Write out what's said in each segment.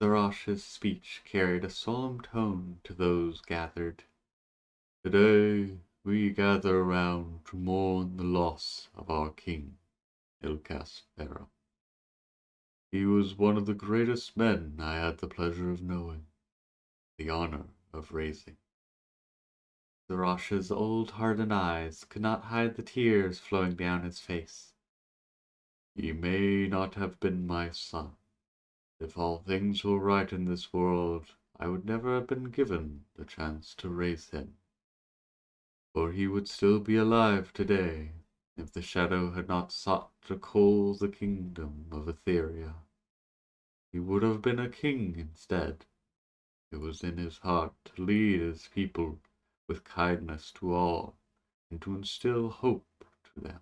Zarash's speech carried a solemn tone to those gathered. Today we gather around to mourn the loss of our king, Ilcastera. He was one of the greatest men I had the pleasure of knowing, the honor of raising. Zarash's old hardened eyes could not hide the tears flowing down his face. He may not have been my son. If all things were right in this world, I would never have been given the chance to raise him. For he would still be alive today if the shadow had not sought to cull the kingdom of Etheria. He would have been a king instead. It was in his heart to lead his people with kindness to all and to instill hope to them.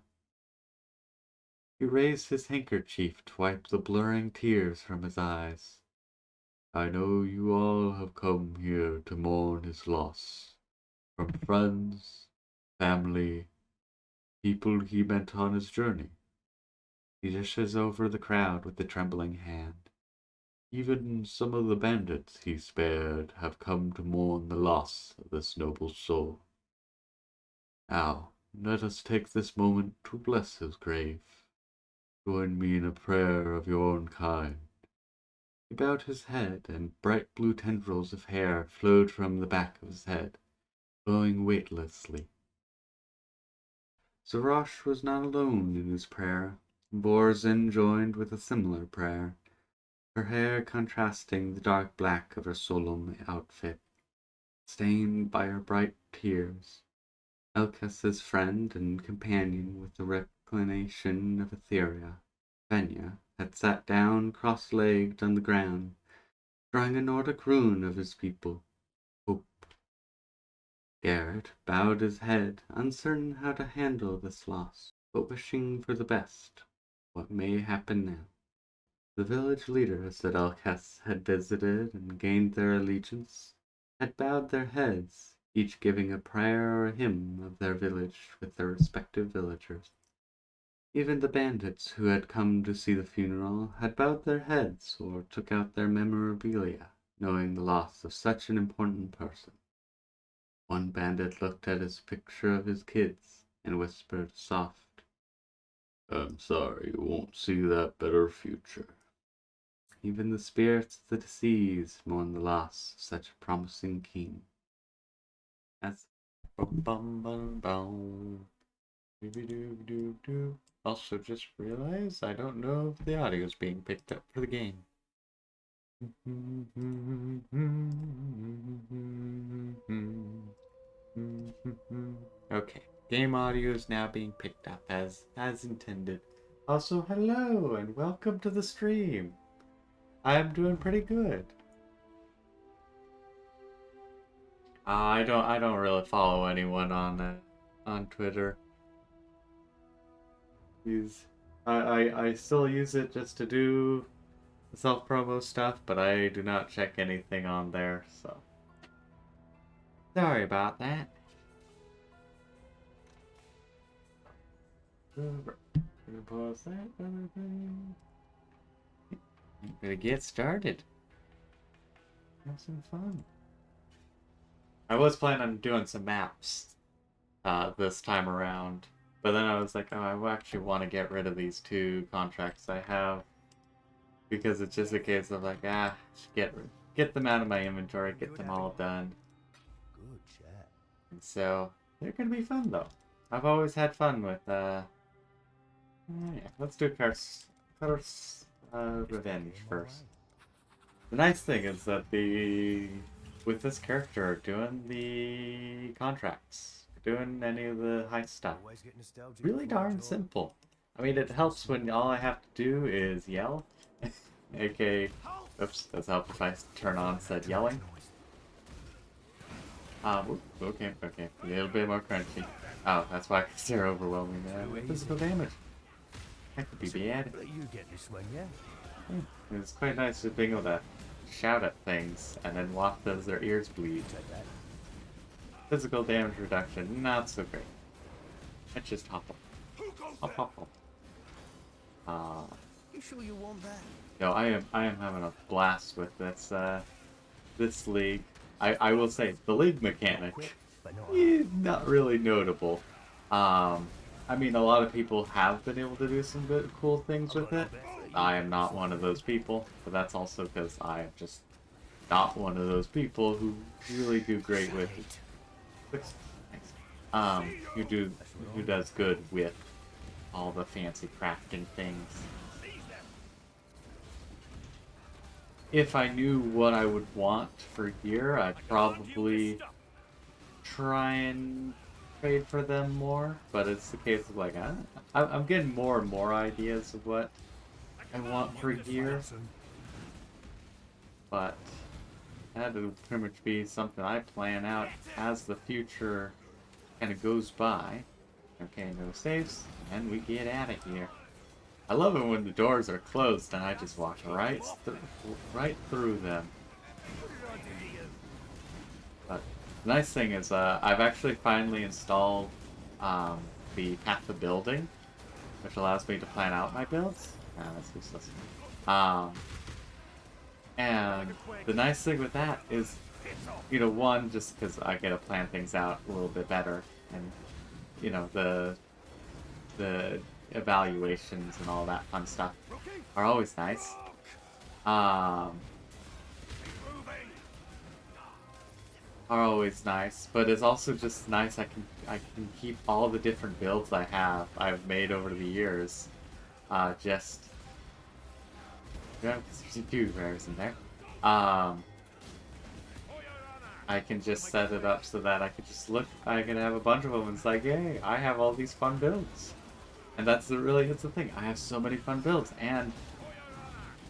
He raised his handkerchief to wipe the blurring tears from his eyes. I know you all have come here to mourn his loss, from friends, family, people he met on his journey. He gestures over the crowd with a trembling hand. Even some of the bandits he spared have come to mourn the loss of this noble soul. Now, let us take this moment to bless his grave. Join me in a prayer of your own kind. He bowed his head, and bright blue tendrils of hair flowed from the back of his head, flowing weightlessly. Zarash was not alone in his prayer. Borzin joined with a similar prayer, her hair contrasting the dark black of her solemn outfit, stained by her bright tears. Elkas's friend and companion with the reclination of Etheria, Venya, had sat down cross-legged on the ground, drawing a Nordic rune of his people, hope. Garrett bowed his head, uncertain how to handle this loss, but wishing for the best. What may happen now? The village leaders that Alcest had visited and gained their allegiance had bowed their heads, each giving a prayer or a hymn of their village with their respective villagers. Even the bandits who had come to see the funeral had bowed their heads or took out their memorabilia, knowing the loss of such an important person. One bandit looked at his picture of his kids and whispered soft, I'm sorry you won't see that better future. Even the spirits of the deceased mourn the loss of such a promising king. As bum bum bum bum. Also, just realized I don't know if the audio is being picked up for the game. Okay, game audio is now being picked up as intended. Also, hello and welcome to the stream. I'm doing pretty good. I don't really follow anyone on Twitter. I still use it just to do self-promo stuff, but I do not check anything on there, so sorry about that. Pause that. I'm gonna get started. Have some fun. I was planning on doing some maps this time around, but then I was like, oh, I actually want to get rid of these 2 contracts I have, because it's just a case of like, get them out of my inventory, get them all done. Good chat. And so they're gonna be fun though. I've always had fun with yeah, let's do Curse Revenge first. The nice thing is that with this character doing the contracts, doing any of the high stuff, really darn simple. I mean, it helps when all I have to do is yell, aka, oops, does help if I turn on said yelling. Okay, a little bit more crunchy. Oh, that's why they're overwhelming with physical damage. That could be bad. You get this one, yeah? It's quite nice to be able to shout at things and then watch as their ears bleed. Physical damage reduction, not so great. Let's just hop up. Hop. You sure you want that? No, I am having a blast with this league. I will say the league mechanic But not is not really notable. I mean, a lot of people have been able to do some good, cool things with it. I am not one of those people, but that's also because I am just not one of those people who really do great with thanks. Who does good with all the fancy crafting things. If I knew what I would want for gear, I'd probably try and trade for them more, but it's the case of like, I'm getting more and more ideas of what I want for gear, but that would pretty much be something I plan out as the future kind of goes by. Okay, no saves, and we get out of here. I love it when the doors are closed and I just walk right through them. But the nice thing is, I've actually finally installed the path of building, which allows me to plan out my builds. That's useless. Um, and the nice thing with that is, you know, one, just because I get to plan things out a little bit better, and you know, the evaluations and all that fun stuff are always nice. Are always nice, but it's also just nice I can keep all the different builds I've made over the years. Just yeah, 'cause there's a few rares in there. Um, I can just set it up so that I could just look. I can have a bunch of them. And it's like, hey, I have all these fun builds, and it's the thing. I have so many fun builds, and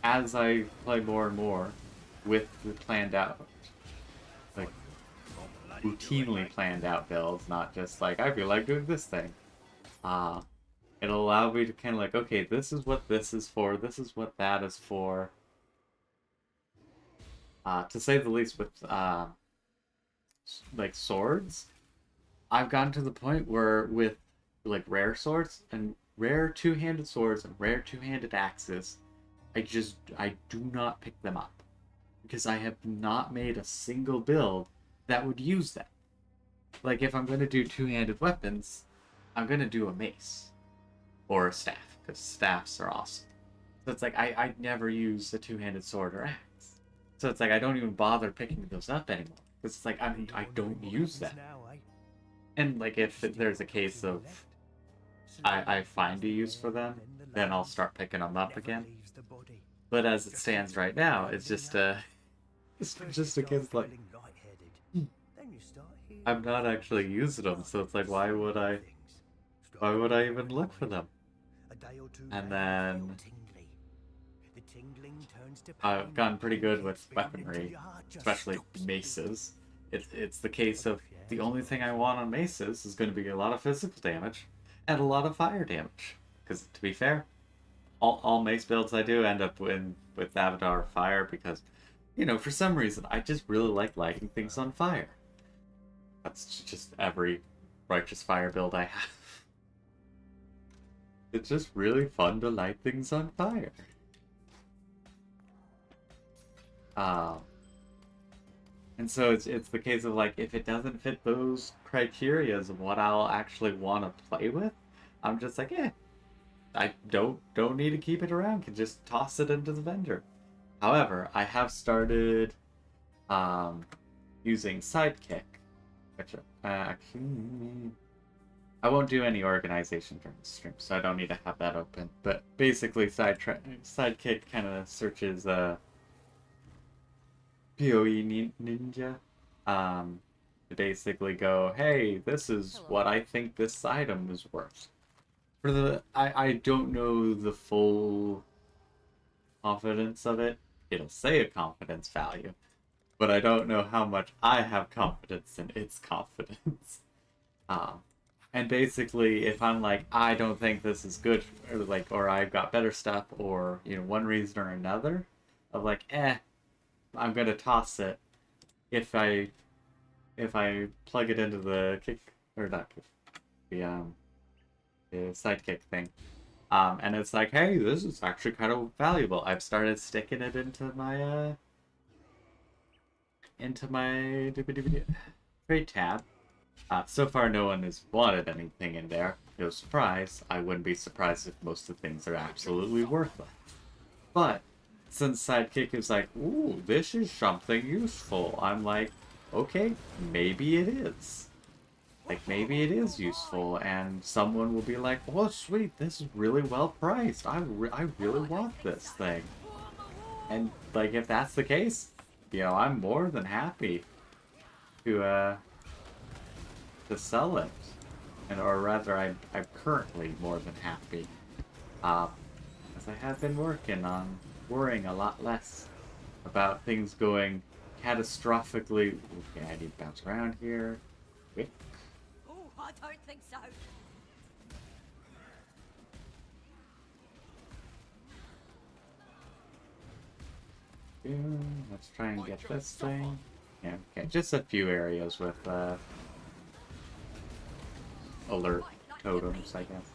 as I play more and more with the planned out, like routinely planned out builds, not just like I feel like doing this thing. Uh, it'll allow me to kind of like, okay, this is what this is for. This is what that is for. To say the least, with like swords, I've gotten to the point where with like rare swords and rare two-handed swords and rare two-handed axes, I do not pick them up because I have not made a single build that would use them. Like if I'm going to do two-handed weapons, I'm going to do a mace or a staff because staffs are awesome. So it's like I never use a two-handed sword or axe. So it's like I don't even bother picking those up anymore because it's like I don't use them. And like if there's a case of I find a use for them, then I'll start picking them up again. But as it stands right now, it's just a case like I'm not actually using them, so it's like why would I even look for them? And then I've gotten pretty good with weaponry, especially maces. It's the case of the only thing I want on maces is going to be a lot of physical damage and a lot of fire damage. Because to be fair, all mace builds I do end up with Avatar Fire because, you know, for some reason I just really like lighting things on fire. That's just every Righteous Fire build I have. It's just really fun to light things on fire. Um, and so it's the case of like if it doesn't fit those criterias of what I'll actually want to play with, I'm just like, I don't need to keep it around. Can just toss it into the vendor. However, I have started using Sidekick, which actually I won't do any organization during the stream, so I don't need to have that open. But basically, Sidekick kind of searches PoE Ninja to basically go, hey, this is what I think this item is worth. For I don't know the full confidence of it. It'll say a confidence value, but I don't know how much I have confidence in its confidence. Um, and basically, if I'm like, I don't think this is good, or I've got better stuff, or you know, one reason or another, of like, I'm gonna toss it. If I plug it into the kick or not kick, the sidekick thing, And it's like, hey, this is actually kind of valuable. I've started sticking it into my trade tab. So far, no one has wanted anything in there. No surprise. I wouldn't be surprised if most of the things are absolutely worthless. But since Sidekick is like, ooh, this is something useful, I'm like, okay, maybe it is. Like, maybe it is useful, and someone will be like, oh, sweet, this is really well priced. I really want this thing. And, like, if that's the case, I'm more than happy to, sell it. And, or rather, I'm currently more than happy. As I have been worrying a lot less about things going catastrophically. Okay, I need to bounce around here. Quick. Oh, I don't think so. Let's try and get this thing. Yeah, okay, just a few areas with alert totems, I guess.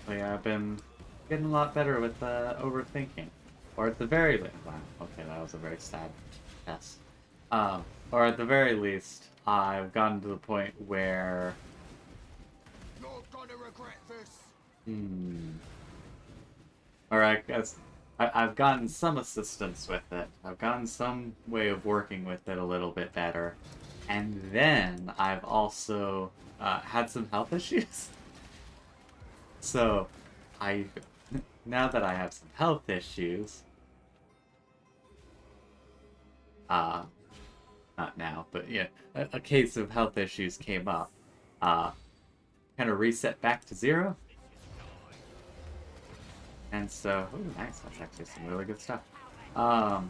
So yeah, I've been getting a lot better with overthinking. Or at the very least, wow, okay, that was a very sad test. Or at the very least, I've gotten to the point where Not gonna regret this. or I guess I've gotten some assistance with it. I've gotten some way of working with it a little bit better. And then I've also had some health issues. So, I now that I have some health issues, uh, not now, but yeah, a case of health issues came up. Uh, kind of reset back to 0. And so, oh, nice, that's actually some really good stuff. I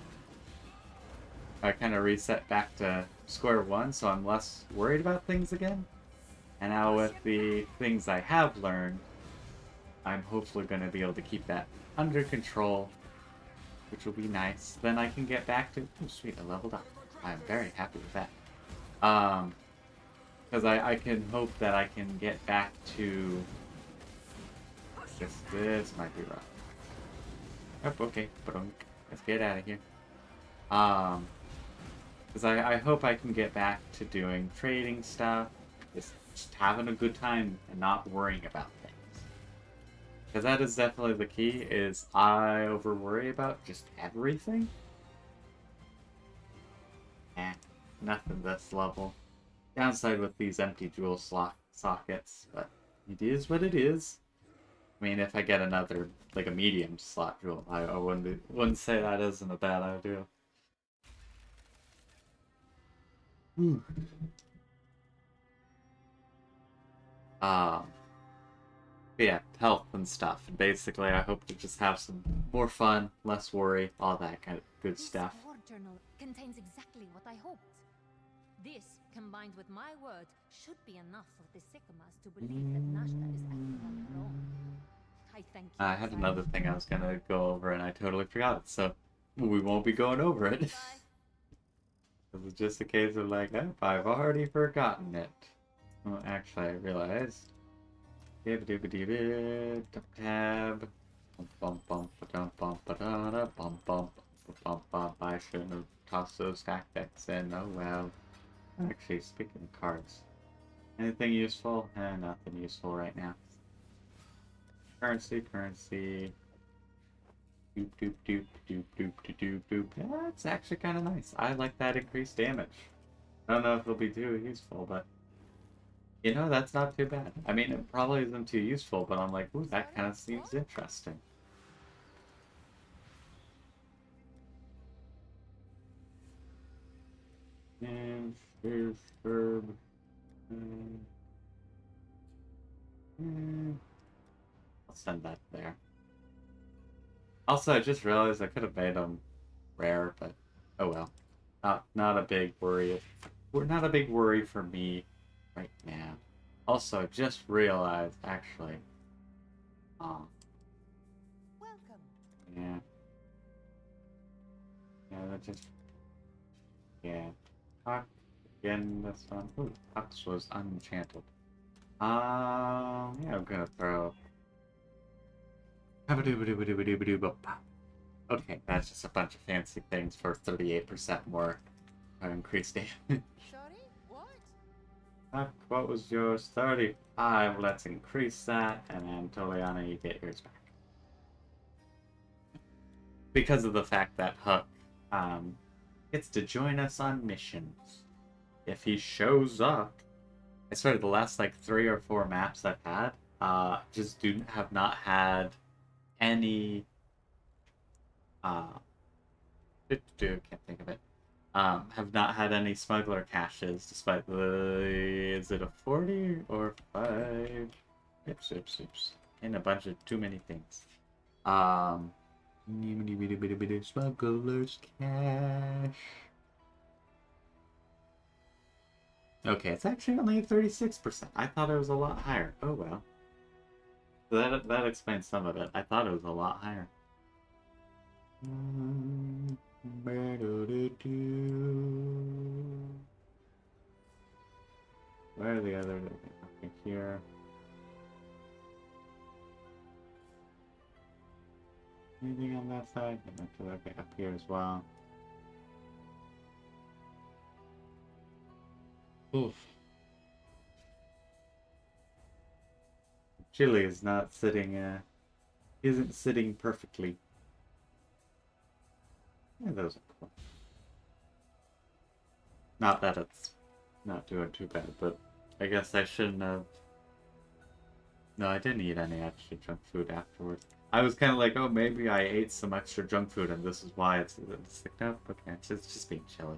kind of reset back to square one, so I'm less worried about things again. And now with the things I have learned, I'm hopefully going to be able to keep that under control, which will be nice. Then I can get back to... Oh, sweet, I leveled up. I'm very happy with that. Because I can hope that I can get back to... This might be rough. Oh, okay. Let's get out of here. Because I hope I can get back to doing trading stuff, just having a good time and not worrying about things. Because that is definitely the key, is I over worry about just everything. Nothing this level. Downside with these empty jewel sockets, but it is what it is. I mean, if I get another, like a medium slot jewel, I wouldn't say that isn't a bad idea. Hmm. But yeah, health and stuff. And basically, I hope to just have some more fun, less worry, all that kind of good stuff. This war journal contains exactly what I hoped. This, combined with my word, should be enough for the Sycamas to believe that Nashta is acting on her own. I thank you. I had another thing I was gonna go over and I totally forgot it, so we won't be going over it. It's just a case of like, oh, I've already forgotten it. Well, actually, I realized. Tab. I shouldn't have tossed those stack decks in. Oh well. Actually, speaking of cards, anything useful? Nothing useful right now. Currency. Doop doop doop doop doop doop doop. That's actually kind of nice. I like that increased damage. I don't know if it'll be too useful, but that's not too bad. I mean, it probably isn't too useful, but I'm like, ooh, that kind of seems interesting. And here's Herb. I'll send that there. Also, I just realized I could have made them rare, but oh well. Not a big worry. Not a big worry for me right now. Also, just realized actually. Welcome. Yeah. Yeah, that just. Yeah. Talk again. This one. Ooh, Hux was unenchanted. Yeah, I'm gonna throw. Okay, that's just a bunch of fancy things for 38% more increased damage. Sorry? What? What was yours? 35. Let's increase that, and then Toliana, you get yours back. Because of the fact that Hook gets to join us on missions. If he shows up, I swear the last like 3 or 4 maps I've had, just have not had any can't think of it. Have not had any smuggler caches despite the is it a 40 or 5? Oops. And a bunch of too many things. Smuggler's cache. Okay, it's actually only 36%. I thought it was a lot higher. Oh well. That explains some of it. I thought it was a lot higher. Where are the other? Okay, here. Anything on that side? Okay, up here as well. Oof. Chili is not sitting, isn't sitting perfectly. Yeah, those are cool. Not that it's not doing too bad, but I guess I shouldn't have. No, I didn't eat any extra junk food afterwards. I was kind of like, oh, maybe I ate some extra junk food and this is why it's like, no, okay, it's just being chilly.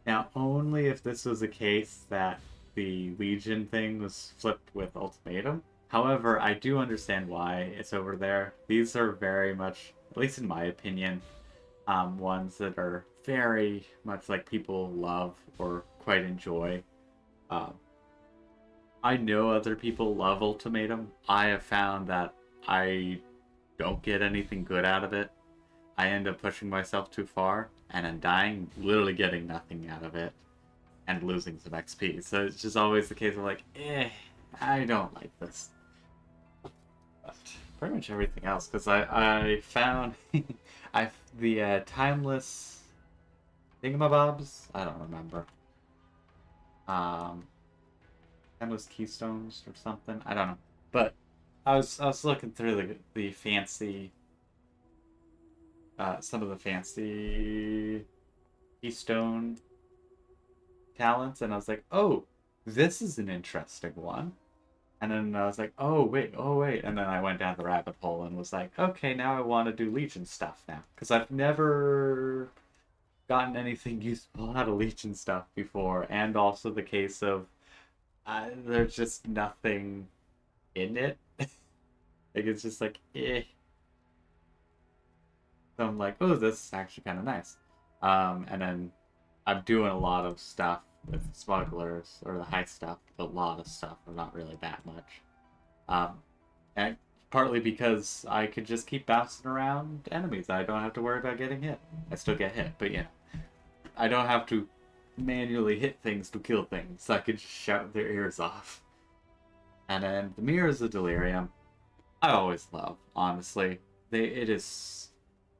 Now, only if this was a case that the Legion thing was flipped with Ultimatum. However, I do understand why it's over there. These are very much, at least in my opinion, ones that are very much like people love or quite enjoy. I know other people love Ultimatum. I have found that I don't get anything good out of it. I end up pushing myself too far, and I'm dying, literally getting nothing out of it, and losing some XP. So it's just always the case of like, I don't like this. But pretty much everything else, because I found the timeless thingamabobs. I don't remember. Timeless keystones or something. I don't know. But I was looking through the fancy. Some of the fancy keystone talents, and I was like, oh, this is an interesting one. And then I was like, oh wait, and then I went down the rabbit hole and was like, okay, now I want to do Legion stuff now, because I've never gotten anything useful out of Legion stuff before, and also the case of there's just nothing in it. Like it's just like, eh. So I'm like, oh, this is actually kind of nice. And then I'm doing a lot of stuff with smugglers or the high stuff, a lot of stuff, but not really that much. And partly because I could just keep bouncing around enemies. I don't have to worry about getting hit. I still get hit, but I don't have to manually hit things to kill things. I could just shout their ears off. And then the Mirrors of Delirium, I always love, honestly.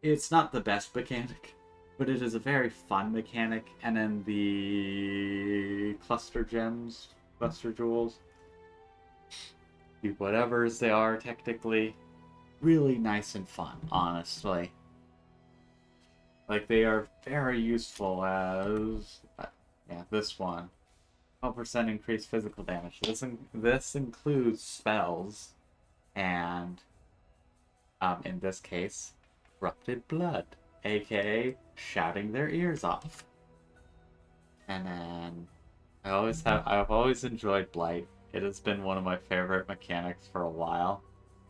It's not the best mechanic, but it is a very fun mechanic. And then the cluster gems, cluster jewels, the whatevers they are technically, really nice and fun, honestly. Like, they are very useful as, this one. 12% increased physical damage. This includes spells, and in this case, corrupted blood, aka shouting their ears off. And then I've always enjoyed Blight. It has been one of my favorite mechanics for a while.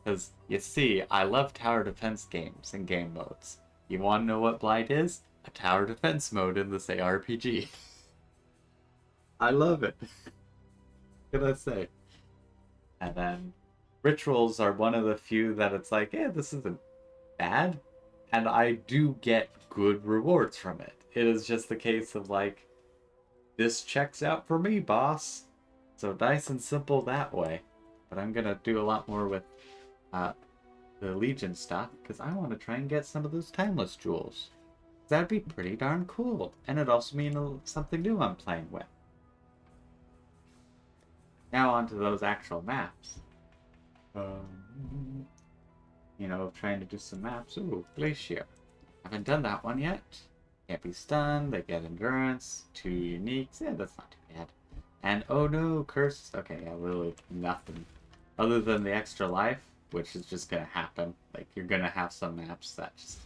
Because you see, I love tower defense games and game modes. You want to know what Blight is? A tower defense mode in this ARPG. I love it. What can I say? And then rituals are one of the few that it's like, this isn't bad. And I do get good rewards from it. It is just the case of like, this checks out for me, boss. So nice and simple that way. But I'm gonna do a lot more with the Legion stuff because I want to try and get some of those timeless jewels. That'd be pretty darn cool, and it'd also mean something new I'm playing with. Now onto those actual maps. You know, trying to do some maps. Ooh, Glacier. Haven't done that one yet. Can't be stunned, they get endurance, 2 uniques. Yeah, that's not too bad. And oh no, curse. Okay, yeah, literally nothing. Other than the extra life, which is just gonna happen. Like, you're gonna have some maps that just...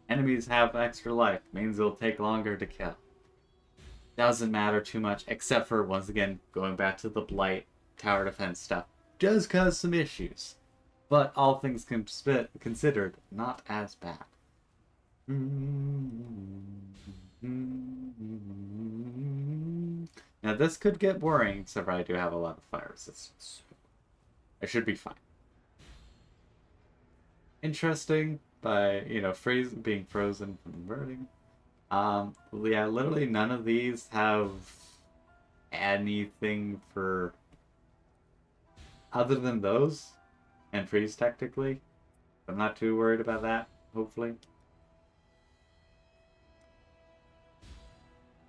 Enemies have extra life. Means it'll take longer to kill. Doesn't matter too much, except for, once again, going back to the Blight, tower defense stuff. Does cause some issues. But all things considered, not as bad. Now this could get boring, except for I do have a lot of fire resistance. I should be fine. Interesting, by, you know, being frozen from burning. Yeah, literally none of these have anything for... other than those, and freeze technically. I'm not too worried about that, hopefully.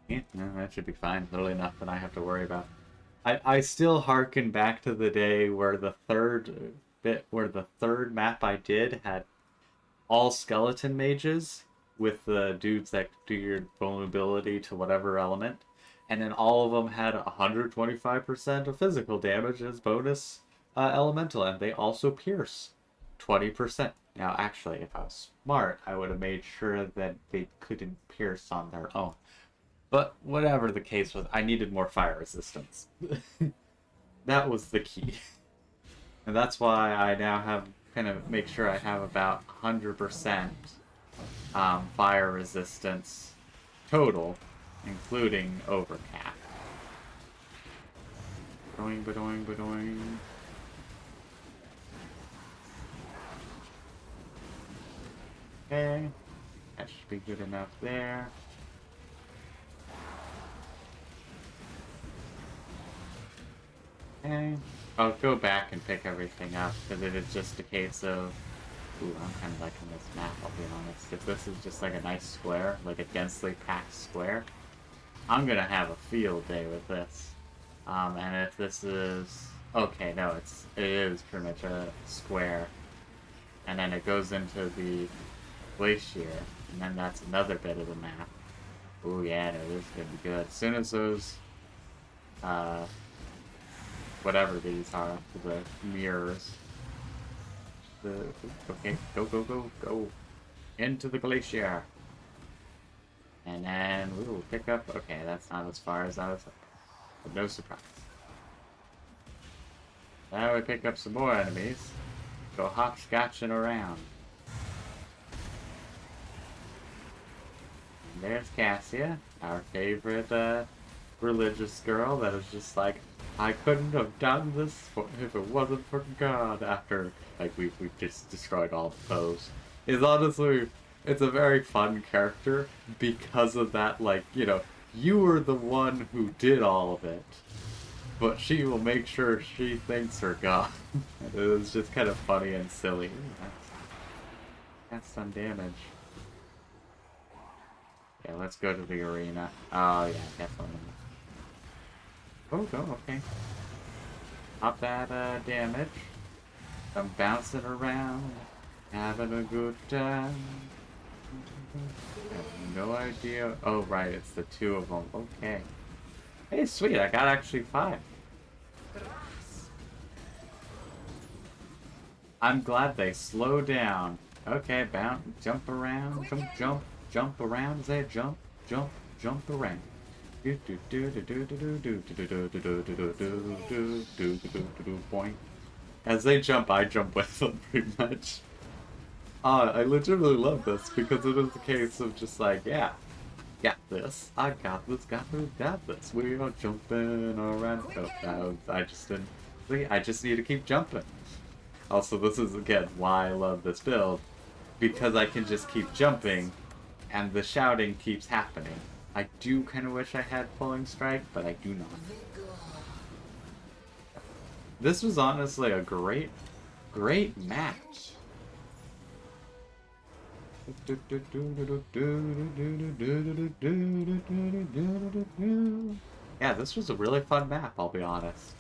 Yeah, no, that should be fine. Literally nothing I have to worry about. I still harken back to the day where the third map I did had all skeleton mages with the dudes that do your vulnerability to whatever element, and then all of them had 125% of physical damage as bonus elemental, and they also pierce 20%. Now, actually, if I was smart, I would have made sure that they couldn't pierce on their own. But whatever the case was, I needed more fire resistance. That was the key. And that's why I now have kind of make sure I have about 100% fire resistance total, including overcap. Badoing, badoing, badoing. Okay, that should be good enough there. Okay, I'll go back and pick everything up, because it is just a case of... Ooh, I'm kind of liking this map, I'll be honest. If this is just like a nice square, like a densely packed square, I'm gonna have a field day with this. And if this is... Okay, no, it is pretty much a square. And then it goes into the Glacier, and then that's another bit of the map. Ooh, yeah, no, this is gonna be good. As soon as those... whatever these are, the mirrors. Okay, go. Into the Glacier. And then we'll pick up... Okay, that's not as far as I was... But no surprise. Now we pick up some more enemies. Go hopscotching around. And there's Cassia, our favorite religious girl that is just like, I couldn't have done this if it wasn't for God. After, like, we've just destroyed all the foes. It's honestly, it's a very fun character because of that, like, you know, you were the one who did all of it, but she will make sure she thinks her God. It was just kind of funny and silly. Ooh, that's some damage. Yeah, let's go to the arena. Oh, yeah, definitely. Oh, go, okay. Pop that damage. I'm bouncing around, having a good time. I have no idea. Oh, right, it's the two of them. Okay. Hey, sweet, I got actually 5. I'm glad they slow down. Okay, bounce, jump around, jump around. Is that jump around. Boing. As they jump, I jump with them pretty much. I legitimately love this because it is the case of just like, yeah, got this, I got this, got this. We are jumping around. Oh, no, I just didn't. See, I just need to keep jumping. Also, this is again why I love this build, because I can just keep jumping and the shouting keeps happening. I do kind of wish I had Pulling Strike, but I do not. This was honestly a great match. Yeah, this was a really fun map, I'll be honest.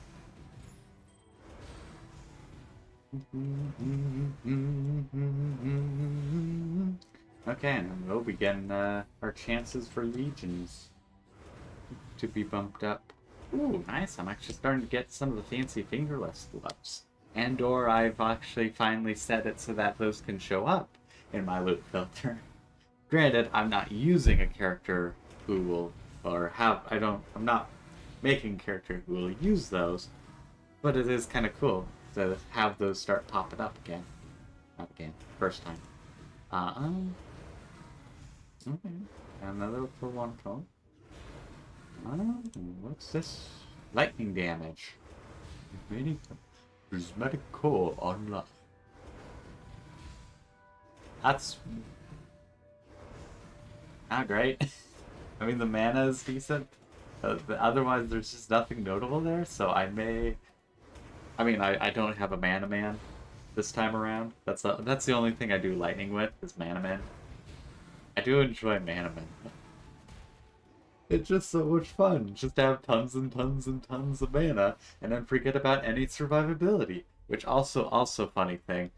Okay, and we'll begin our chances for legions to be bumped up. Ooh, nice. I'm actually starting to get some of the fancy fingerless gloves. And/or I've actually finally set it so that those can show up in my loot filter. Granted, I'm not using a character who will, I'm not making a character who will use those, but it is kind of cool to have those start popping up again. Not again, first time. Okay, another for one cone. What's this? Lightning damage. Really prismatic core unlocked. That's not great. I mean, the mana is decent. But otherwise, there's just nothing notable there. So I don't have a mana man this time around. That's the only thing I do lightning with is mana man. I do enjoy mana man. It's just so much fun, just to have tons and tons and tons of mana, and then forget about any survivability. Which also funny thing,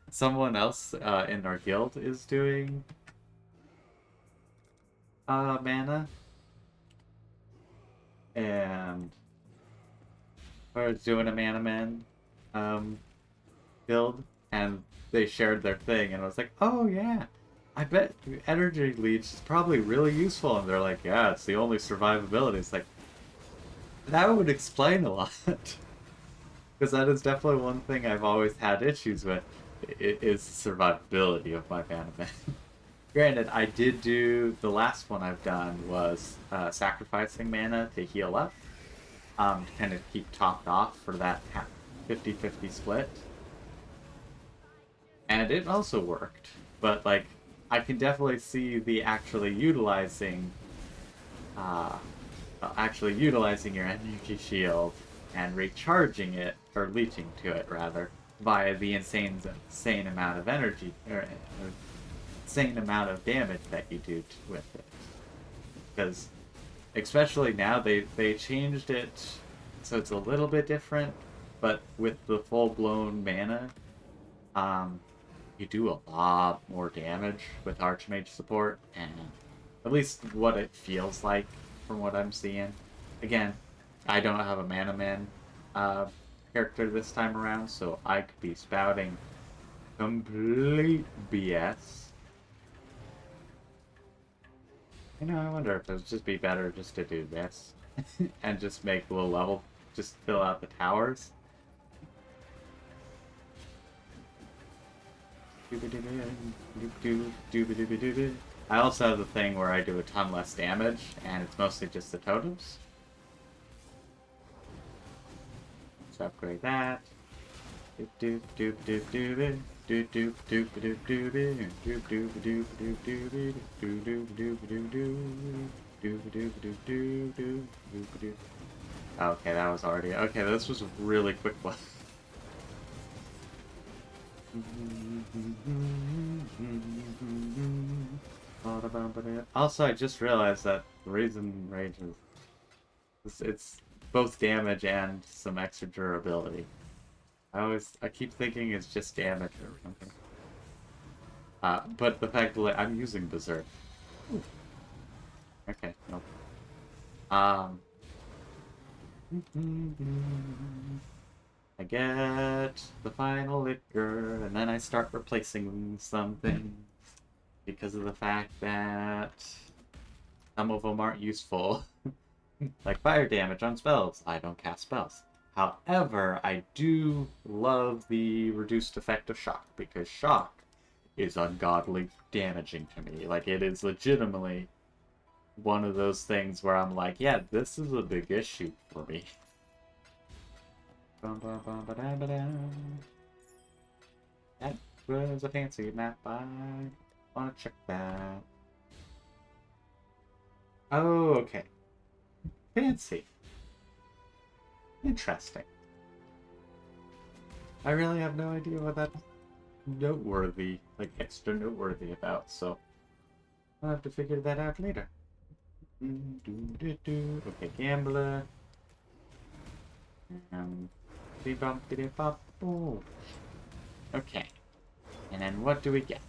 someone else in our guild is doing mana, and or is doing a mana man build, and they shared their thing, and I was like, oh yeah. I bet energy leech is probably really useful, and they're like, yeah, it's the only survivability. It's like, that would explain a lot. Because that is definitely one thing I've always had issues with, is survivability of my mana man. Granted, I did do, the last one I've done was sacrificing mana to heal up, to kind of keep topped off for that 50-50 split. And it also worked, but like, I can definitely see the actually utilizing your energy shield and recharging it, or leeching to it rather, via the insane amount of energy, or insane amount of damage that you do with it. Because, especially now, they changed it so it's a little bit different, but with the full-blown mana, you do a lot more damage with Archmage support, and at least what it feels like from what I'm seeing. Again, I don't have a mana man character this time around, so I could be spouting complete BS. You know, I wonder if it would just be better just to do this and just make low level, just fill out the towers. I also have the thing where I do a ton less damage, and it's mostly just the totems. Let's upgrade that. Okay, that was already... Okay, this was a really quick one. Also, I just realized that the reason Rage is it's both damage and some extra durability. I keep thinking it's just damage or something. But the fact that I'm using Berserk. Ooh. Okay, nope. I get the final liquor, and then I start replacing some things because of the fact that some of them aren't useful. Like fire damage on spells. I don't cast spells. However, I do love the reduced effect of shock, because shock is ungodly damaging to me. Like, it is legitimately one of those things where I'm like, yeah, this is a big issue for me. That was a fancy map by want to check that. Oh, okay. Fancy. Interesting. I really have no idea what that's noteworthy, like extra noteworthy about, so I'll have to figure that out later. Okay, gambler. Oh. Okay. And then what do we get?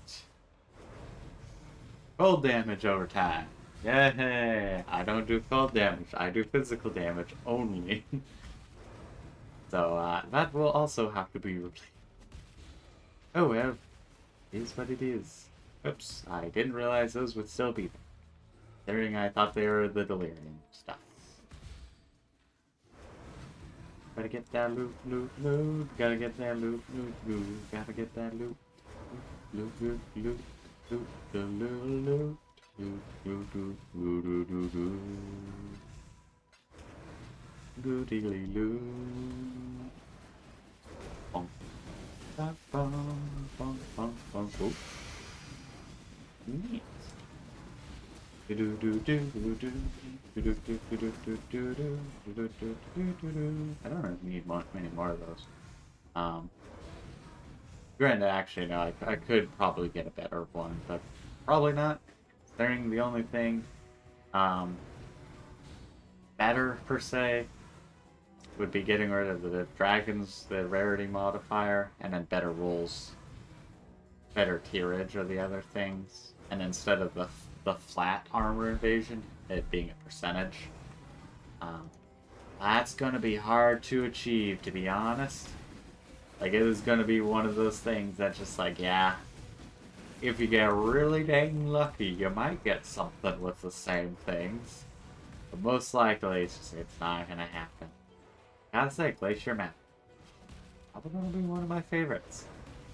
Cold damage over time. Yay! I don't do cold damage. I do physical damage only. So that will also have to be replaced. Oh well. It is what it is. Oops, I didn't realize those would still be there. Considering I thought they were the delirium stuff. Gotta get that loot, loot, loot. Gotta get that loot, loot, loot. Gotta get that loot, loot, loot, loot, loot, loot, loot, loot. Loot, loot, loot, loot, loot, loot, loot. Goodily loot. Bum. Bum, bum, bum, bum. Oh. Neat. I don't need many more of those. Granted, actually, no, I could probably get a better one, but probably not. Considering the only thing better, per se, would be getting rid of the dragons, the rarity modifier, and then better rolls. Better tierage are the other things. And instead of the flat armor invasion, it being a percentage. That's gonna be hard to achieve, to be honest. Like, it is gonna be one of those things that's just like, yeah, if you get really dang lucky, you might get something with the same things. But most likely, it's not gonna happen. Gotta say, Glacier map. Probably gonna be one of my favorites.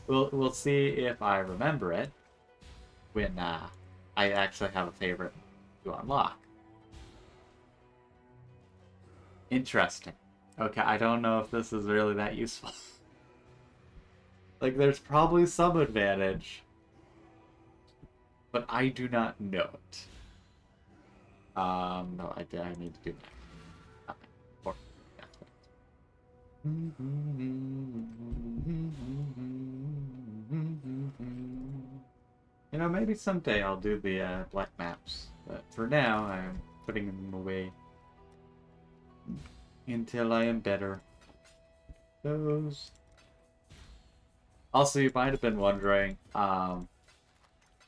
We'll see if I remember it when I actually have a favorite to unlock. Interesting. Okay, I don't know if this is really that useful. Like, there's probably some advantage, but I do not know it. No, I need to do that. Okay, four. That's what You know, maybe someday I'll do the black maps, but for now I'm putting them away until I am better. Those. Also, you might have been wondering,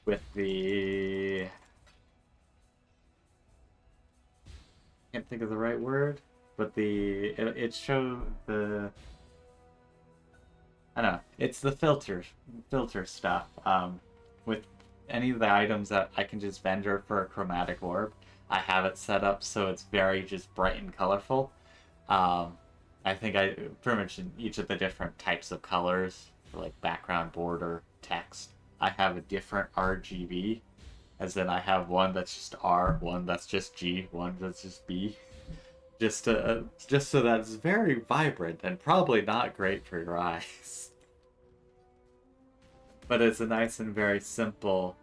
with the... Can't think of the right word, but it showed the... I don't know, it's the filter stuff, with any of the items that I can just vendor for a chromatic orb. I have it set up so it's very just bright and colorful. I think I pretty much in each of the different types of colors, for like background, border, text, I have a different RGB. As in, I have one that's just R, one that's just G, one that's just B. Just so that it's very vibrant and probably not great for your eyes. But it's a nice and very simple,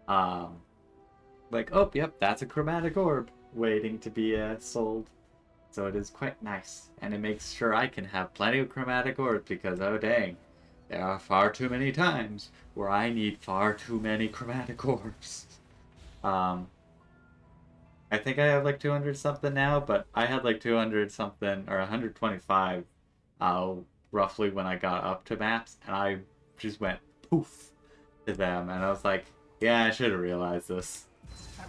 like, oh, yep, that's a chromatic orb waiting to be sold. So it is quite nice, and it makes sure I can have plenty of chromatic orbs because, oh dang, there are far too many times where I need far too many chromatic orbs. I think I have like 200 something now, but I had like 200 something or 125 roughly when I got up to maps, and I just went poof to them, and I was like, yeah, I should have realized this. Oh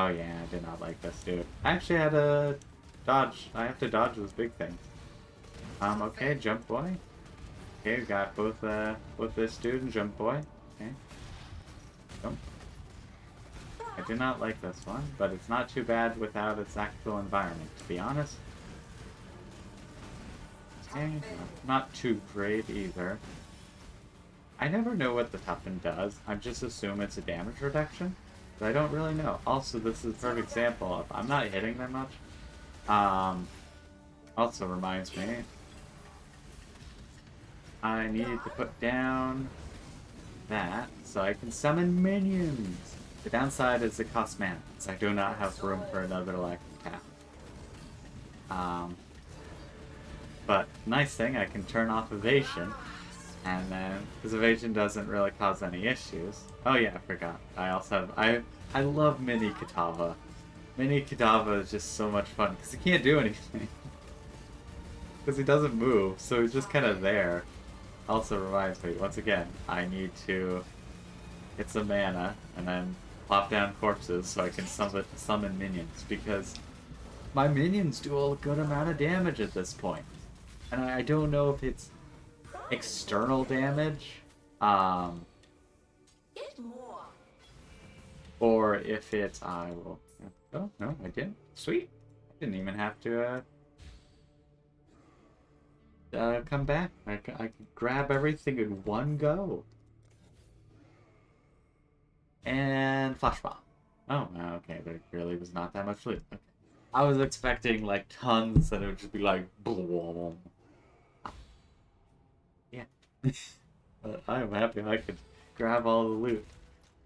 yeah, I did not like this, dude. I actually had to dodge. I have to dodge this big thing. Okay, jump boy. Okay, we got both this dude and jump boy. Okay. Jump. I do not like this one, but it's not too bad without its actual environment, to be honest. Okay, not too great either. I never know what the toughen does. I just assume it's a damage reduction, but I don't really know. Also, this is a perfect example of I'm not hitting them much. Also reminds me, I need to put down that so I can summon minions. The downside is it costs mana, so I do not have room for another electric cap. But nice thing, I can turn off evasion, and then because evasion doesn't really cause any issues. Oh yeah, I forgot. I also have I love Mini Kitava. Mini Kitava is just so much fun because he can't do anything because he doesn't move, so he's just kind of there. Also reminds me, once again, I need to get some mana and then plop down corpses so I can summon minions, because my minions do a good amount of damage at this point. And I don't know if it's external damage, or if it's, I will, oh, no, I didn't. Sweet. I didn't even have to, come back. I could grab everything in one go. And flash bomb. Oh, okay, there really was not that much loot. Okay. I was expecting like tons, and it would just be like boom. Yeah. But I'm happy I could grab all the loot.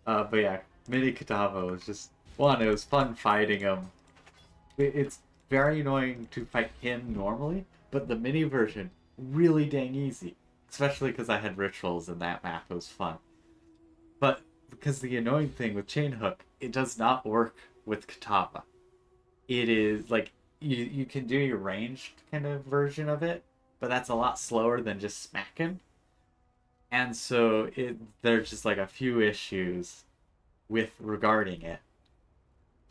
But yeah, Mini Kitavo was just one. It was fun fighting him. It's very annoying to fight him normally, but the mini version really dang easy. Especially because I had rituals in that map. It was fun. But because the annoying thing with Chain Hook, it does not work with Kitava. It is like you can do your ranged kind of version of it, but that's a lot slower than just smacking. And so there's just like a few issues with regarding it.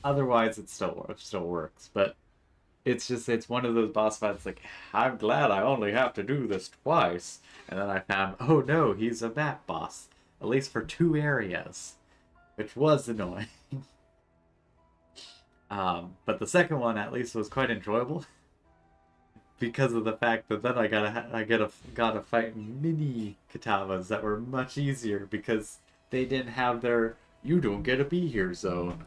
Otherwise, it still works, but it's one of those boss fights like, I'm glad I only have to do this twice. And then I found, oh no, he's a map boss. At least for 2 areas. Which was annoying. But the second one at least was quite enjoyable. Because of the fact that then I gotta fight mini Kitavas that were much easier because they didn't have their "you don't get to be here" zone.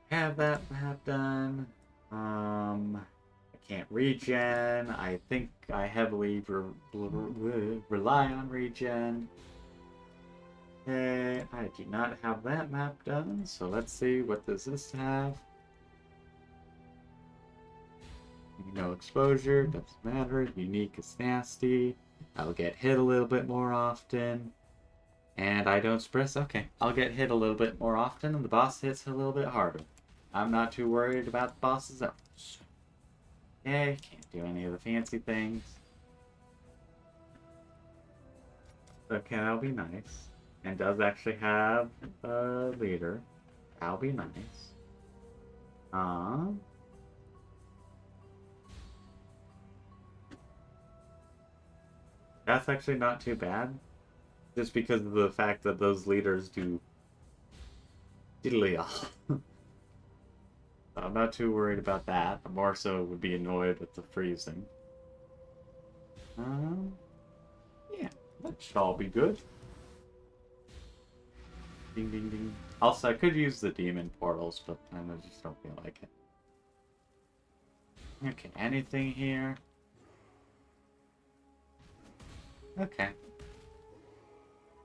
Have that map done. I can't regen. I think I heavily rely on regen. Okay, I do not have that map done, so let's see, what does this have? No exposure, doesn't matter. Unique is nasty. I'll get hit a little bit more often. And I don't suppress. Okay, I'll get hit a little bit more often, and the boss hits a little bit harder. I'm not too worried about the boss's efforts. Okay, can't do any of the fancy things. Okay, that'll be nice. And does actually have a leader. That'll be nice. That's actually not too bad. Just because of the fact that those leaders do diddly all. I'm not too worried about that. I more so would be annoyed with the freezing. Yeah, that should all be good. Ding ding ding. Also, I could use the demon portals, but I just don't feel like it. Okay, anything here? Okay.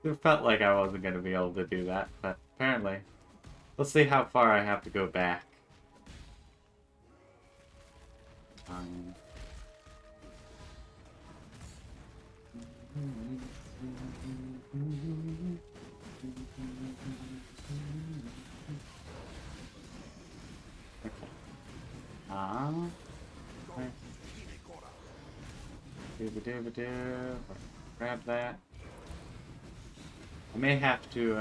It felt like I wasn't going to be able to do that, but apparently. Let's see how far I have to go back. Grab that. I may have to,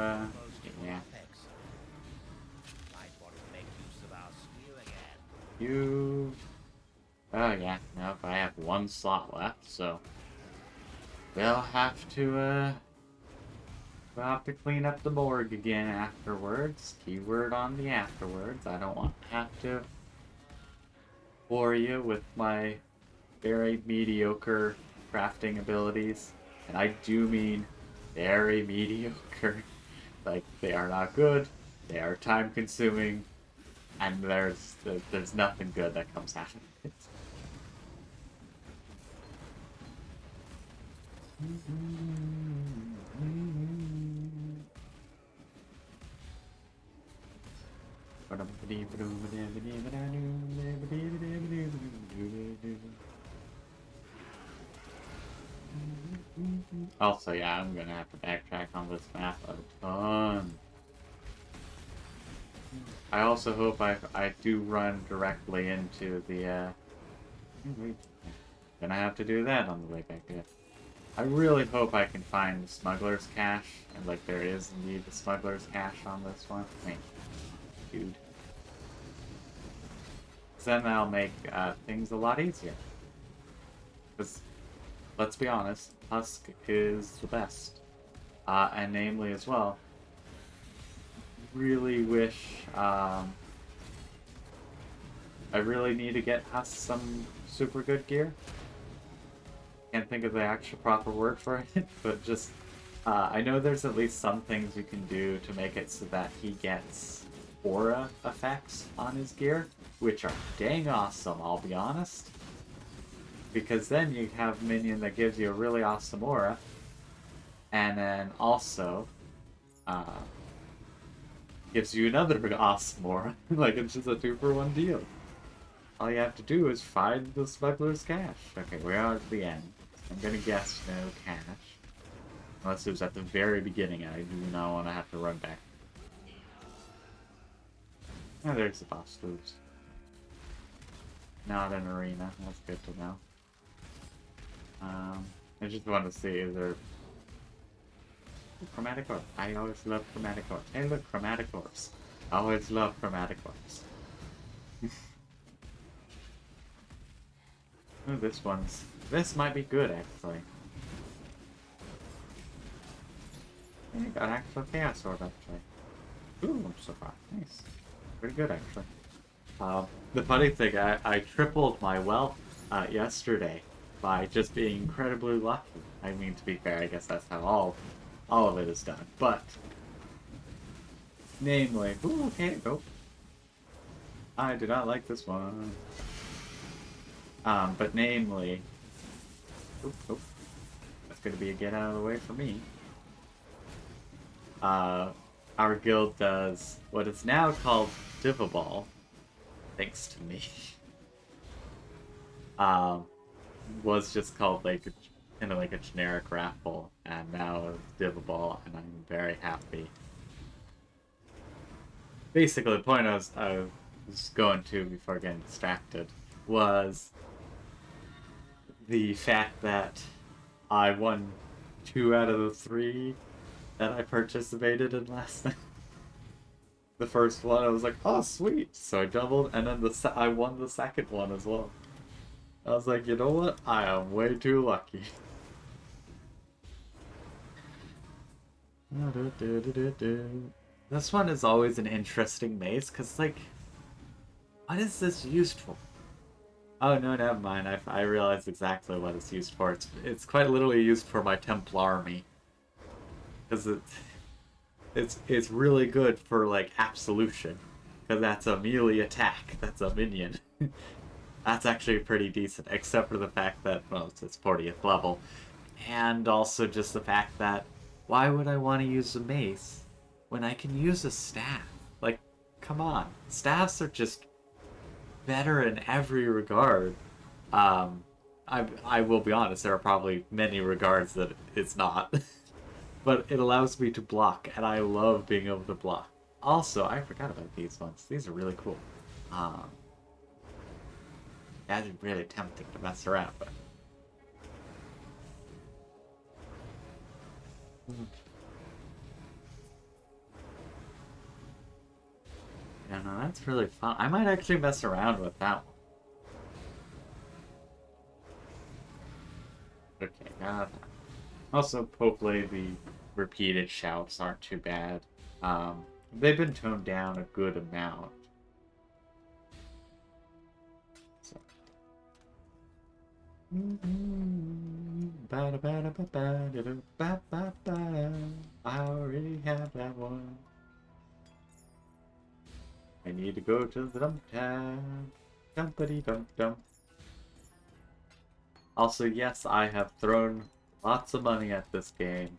yeah. You... Oh yeah, nope, I have 1 slot left, so... We'll have to clean up the morgue again afterwards. Keyword on the afterwards. I don't want to have to bore you with my very mediocre crafting abilities. And I do mean very mediocre. Like, they are not good, they are time consuming, and there's nothing good that comes out of it. Also, yeah, I'm gonna have to backtrack on this map a ton. I also hope I do run directly into the, gonna have to do that on the way back here. I really hope I can find the smuggler's cache, and like there is indeed the smuggler's cache on this one. Wait, dude. Then that'll make things a lot easier. Because, let's be honest, Husk is the best. And namely as well, really wish, I really need to get Husk some super good gear. Can't think of the actual proper word for it, but just, I know there's at least some things you can do to make it so that he gets aura effects on his gear, which are dang awesome, I'll be honest. Because then you have a minion that gives you a really awesome aura, and then also gives you another awesome aura. Like, it's just a 2-for-1 deal. All you have to do is find the smuggler's cache. Okay, we are at the end. I'm gonna guess no cache. Unless it was at the very beginning, and I do not want to have to run back. Oh, there's the boss loops. Not an arena. That's good to know. I just want to see, is there... Chromatic orbs. I always love chromatic orbs. Hey look, chromatic orbs. I always love chromatic orbs. Ooh, this might be good, actually. I got actual chaos orb, actually. Ooh, so far. Nice. Pretty good, actually. The funny thing, I tripled my wealth yesterday by just being incredibly lucky. I mean, to be fair, I guess that's how all of it is done. But, namely, ooh, okay, go. I do not like this one. But namely, that's gonna be a get out of the way for me. Our guild does what is now called Divaball, thanks to me. Was just called like a generic raffle, and now it's Divaball, and I'm very happy. Basically, the point I was going to before getting distracted was the fact that I won 2 out of the 3 that I participated in last night. The first one, I was like, oh, sweet. So I doubled, and then I won the second one as well. I was like, you know what? I am way too lucky. This one is always an interesting maze, because, like, what is this used for? Oh, no, never mind. I realized exactly what it's used for. It's quite literally used for my Templar army. Because it's really good for, like, Absolution. Because that's a melee attack. That's a minion. That's actually pretty decent, except for the fact that, well, it's 40th level. And also just the fact that, why would I want to use a mace when I can use a staff? Like, come on. Staffs are just better in every regard. I will be honest, there are probably many regards that it's not. But it allows me to block, and I love being able to block. Also, I forgot about these ones. These are really cool. That's really tempting to mess around, but... Yeah, no, that's really fun. I might actually mess around with that one. Okay, got that. Also, hopefully the repeated shouts aren't too bad. They've been toned down a good amount. So. I already have that one. I need to go to the dump tab. Dumpity dump dump. Also, yes, I have thrown lots of money at this game.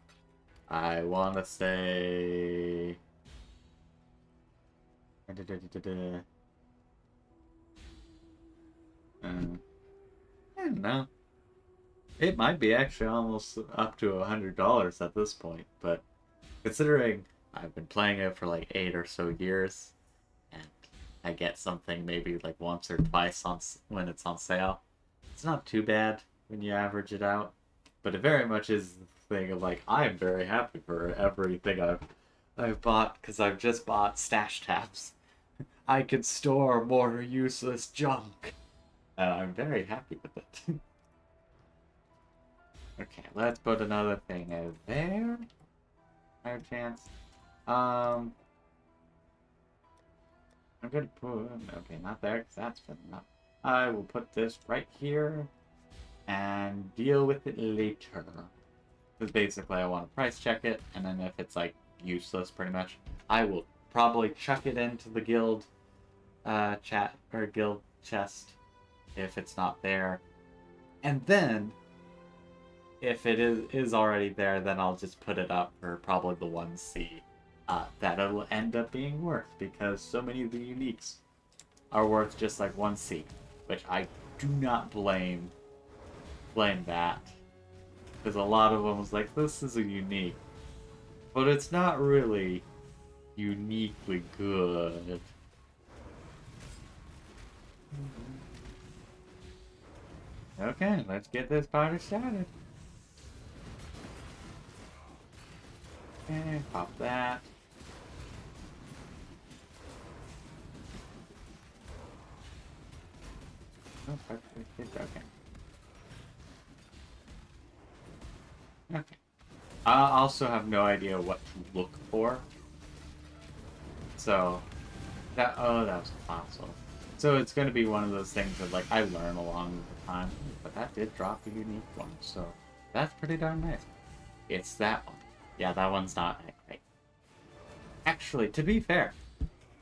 I want to say... I don't know. It might be actually almost up to $100 at this point, but considering I've been playing it for like 8 or so years, and I get something maybe like once or twice when it's on sale, it's not too bad when you average it out. But it very much is the thing of like, I'm very happy for everything I've bought, because I've just bought stash tabs. I can store more useless junk. I'm very happy with it. Okay, let's put another thing over there. No chance. I'm gonna put... Okay, not there, because that's good enough. I will put this right here and deal with it later. Because basically I want to price check it, and then if it's like useless pretty much, I will probably chuck it into the guild guild chest if it's not there. And then if it is already there, then I'll just put it up for probably the 1C. That it'll end up being worth, because so many of the uniques are worth just like 1C, which I do not blame that, because a lot of them was like, this is a unique, but it's not really uniquely good. Okay, let's get this party started. Okay, pop that. Oh, okay. Okay. I also have no idea what to look for. So, that was a fossil. So it's going to be one of those things that, like, I learn along the time. But that did drop a unique one, so that's pretty darn nice. It's that one. Yeah, that one's not that great. Actually, to be fair,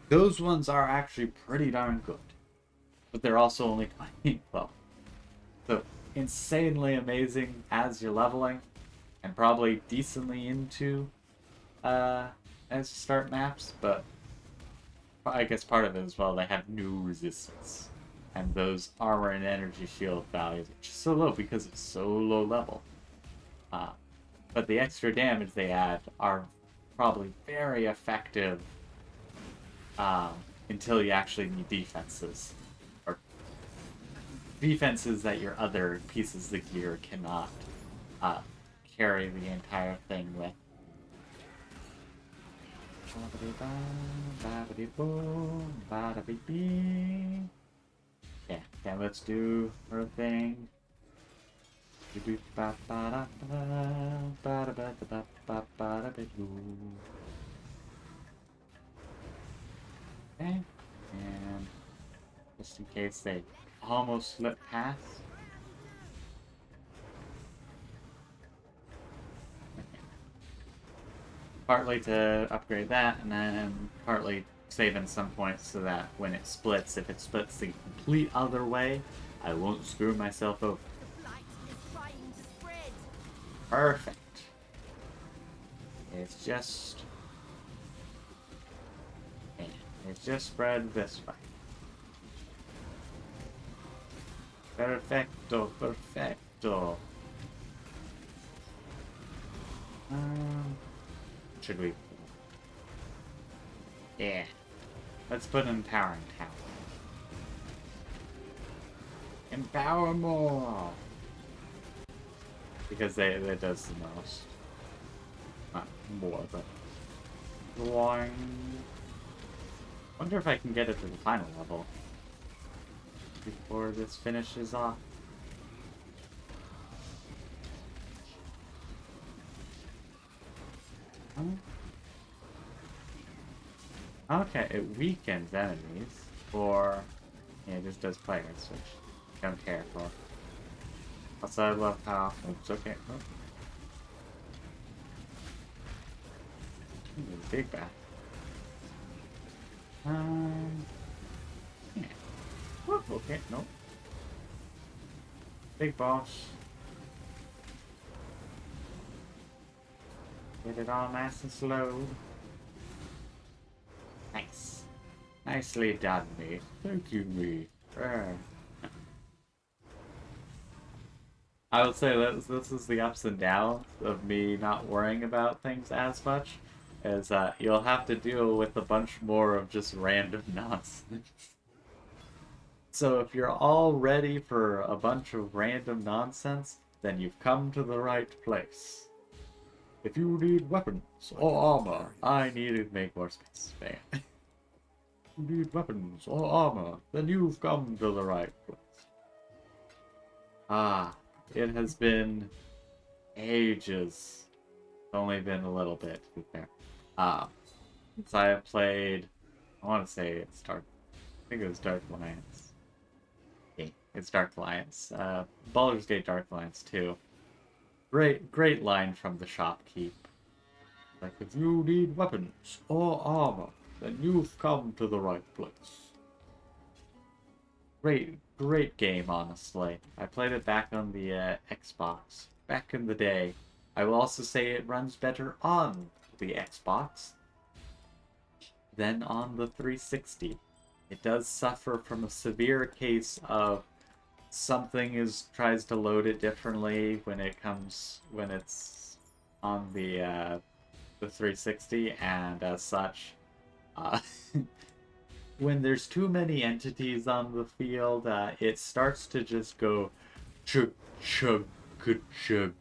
those ones are actually pretty darn good. But they're also only 20 So, insanely amazing as you're leveling, and probably decently into as you start maps, but I guess part of it as well, they have new resistance. And those armor and energy shield values are just so low because it's so low level. But the extra damage they add are probably very effective until you actually need defenses. Or defenses that your other pieces of gear cannot carry the entire thing with. Yeah, okay, let's do her thing. Okay, and just in case they almost slip past. Okay. Partly to upgrade that, and then partly saving some points so that when it splits, if it splits the complete other way, I won't screw myself over. Perfect. It's just spread this way. Perfecto, perfecto. Should we? Yeah. Let's put Empowering Tower. Empower more! Because it does the most. Not more, but... Boing. Wonder if I can get it to the final level before this finishes off. Okay, it weakens enemies, or yeah, it just does players, which I don't care for. Also, I love how. Oops, okay. Oh. Big bat. Yeah. Whoop, okay, no. Big boss. Get it all nice and slow. Nice. Nicely done, me. Thank you, me. I would say that this is the ups and downs of me not worrying about things as much, is that you'll have to deal with a bunch more of just random nonsense. So if you're all ready for a bunch of random nonsense, then you've come to the right place. If you need weapons or armor, I need to make more space. Bam. If you need weapons or armor, then you've come to the right place. Ah, it has been ages. It's only been a little bit, to be fair. Since I have played, I want to say it's Dark, I think it was Dark Alliance. Yeah, it's Dark Alliance. Baldur's Gate Dark Alliance 2. Great line from the shopkeep. Like, if you need weapons or armor, then you've come to the right place. Great game, honestly. I played it back on the Xbox, back in the day. I will also say it runs better on the Xbox than on the 360. It does suffer from a severe case of tries to load it differently when it's on the 360, and as such, when there's too many entities on the field, it starts to just go chug chug chug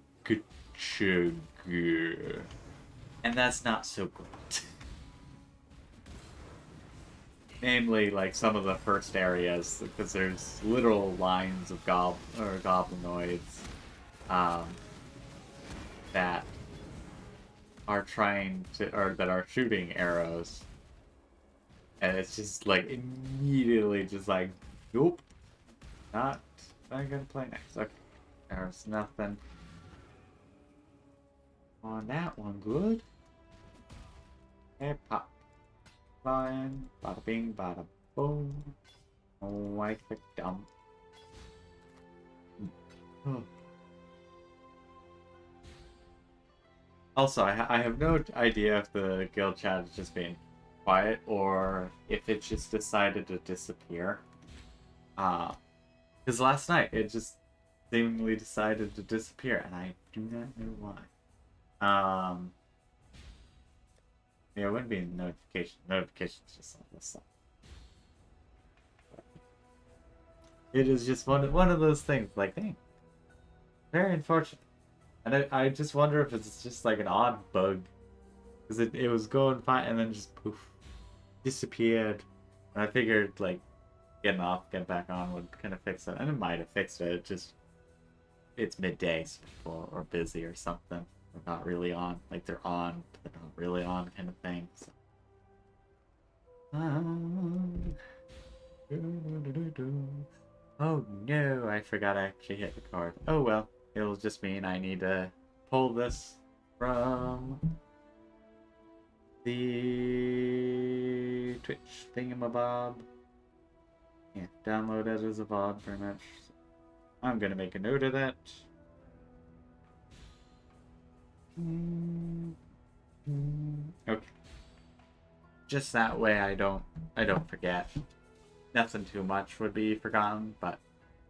chug, and that's not so great. Namely, like some of the first areas, because there's literal lines of goblinoids that are that are shooting arrows, and it's just like immediately just like, nope, not gonna play next. Okay, there's nothing on that one. Good. Hey, pop. Flying, bada bing, bada boom. Oh, I click dump. Also, I have no idea if the guild chat is just being quiet or if it just decided to disappear. Because last night it just seemingly decided to disappear, and I do not know why. Yeah, it wouldn't be a notification. Notifications just on this side. It is just one of those things. Like, dang, very unfortunate. And I just wonder if it's just like an odd bug, because it was going fine and then just poof, disappeared. And I figured like getting back on would kind of fix it, and it might have fixed it. It just it's midday, so people are busy or something. They're not really on. Like they're on, but they're not really on, kind of thing. So. Oh no, I forgot I actually hit the card. Oh well, it'll just mean I need to pull this from the Twitch thingamabob. Yeah, download it as a VoD pretty much. So I'm gonna make a note of that. Okay. Just that way I don't forget. Nothing too much would be forgotten, but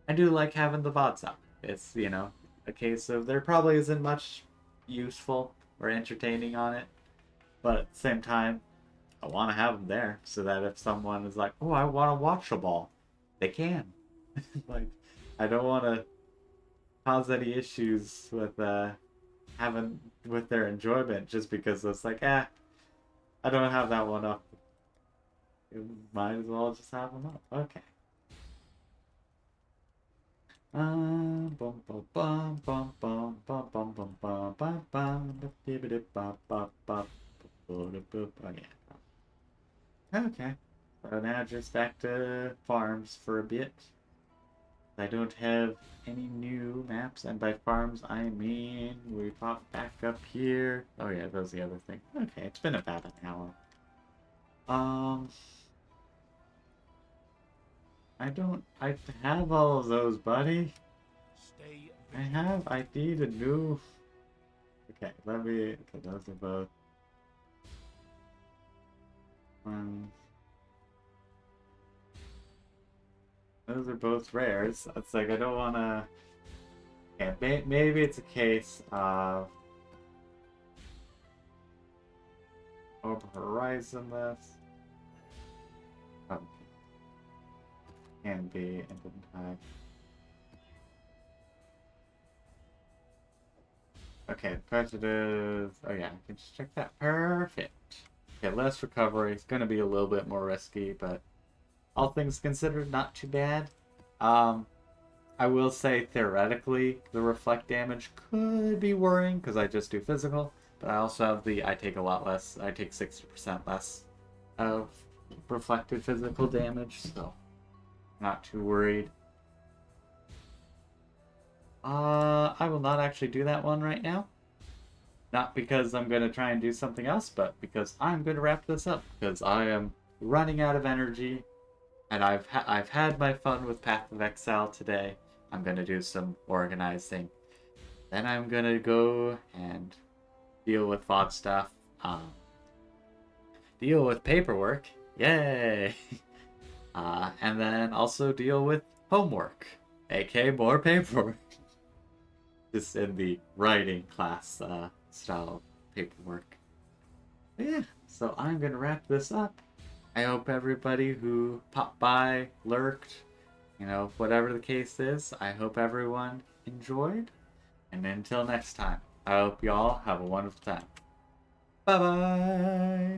I do like having the VODs up. It's, you know, a case of there probably isn't much useful or entertaining on it, but at the same time, I want to have them there so that if someone is like, oh, I want to watch a ball, they can. Like, I don't want to cause any issues with with their enjoyment just because it's like, I don't have that one up. You might as well just have them up. Okay. Bum bum bum bum bum bum bum bum bum bum bum Okay. So now just back to farms for a bit. I don't have any new maps, and by farms I mean we pop back up here. Oh yeah, that was the other thing. Okay, it's been about an hour. I have all of those, buddy. Stay I need a new... Okay, okay, those are both... Those are both rares. It's like, I don't wanna... Yeah, maybe it's a case of... Over Horizon this. Probably can be and didn't have. Okay, prejudice. Oh yeah, I can just check that. Perfect. Okay, less recovery. It's gonna be a little bit more risky, but all things considered, not too bad. I will say theoretically, the reflect damage could be worrying because I just do physical, but I also have I take a lot less. I take 60% less of reflected physical damage, so not too worried. I will not actually do that one right now. Not because I'm going to try and do something else, but because I'm going to wrap this up. Because I am running out of energy, and I've had my fun with Path of Exile today. I'm going to do some organizing. Then I'm going to go and deal with VoD stuff. Deal with paperwork. Yay! And then also deal with homework, aka more paperwork. Just in the writing class style of paperwork. But yeah, so I'm gonna wrap this up. I hope everybody who popped by, lurked, whatever the case is, I hope everyone enjoyed. And until next time, I hope y'all have a wonderful time. Bye bye!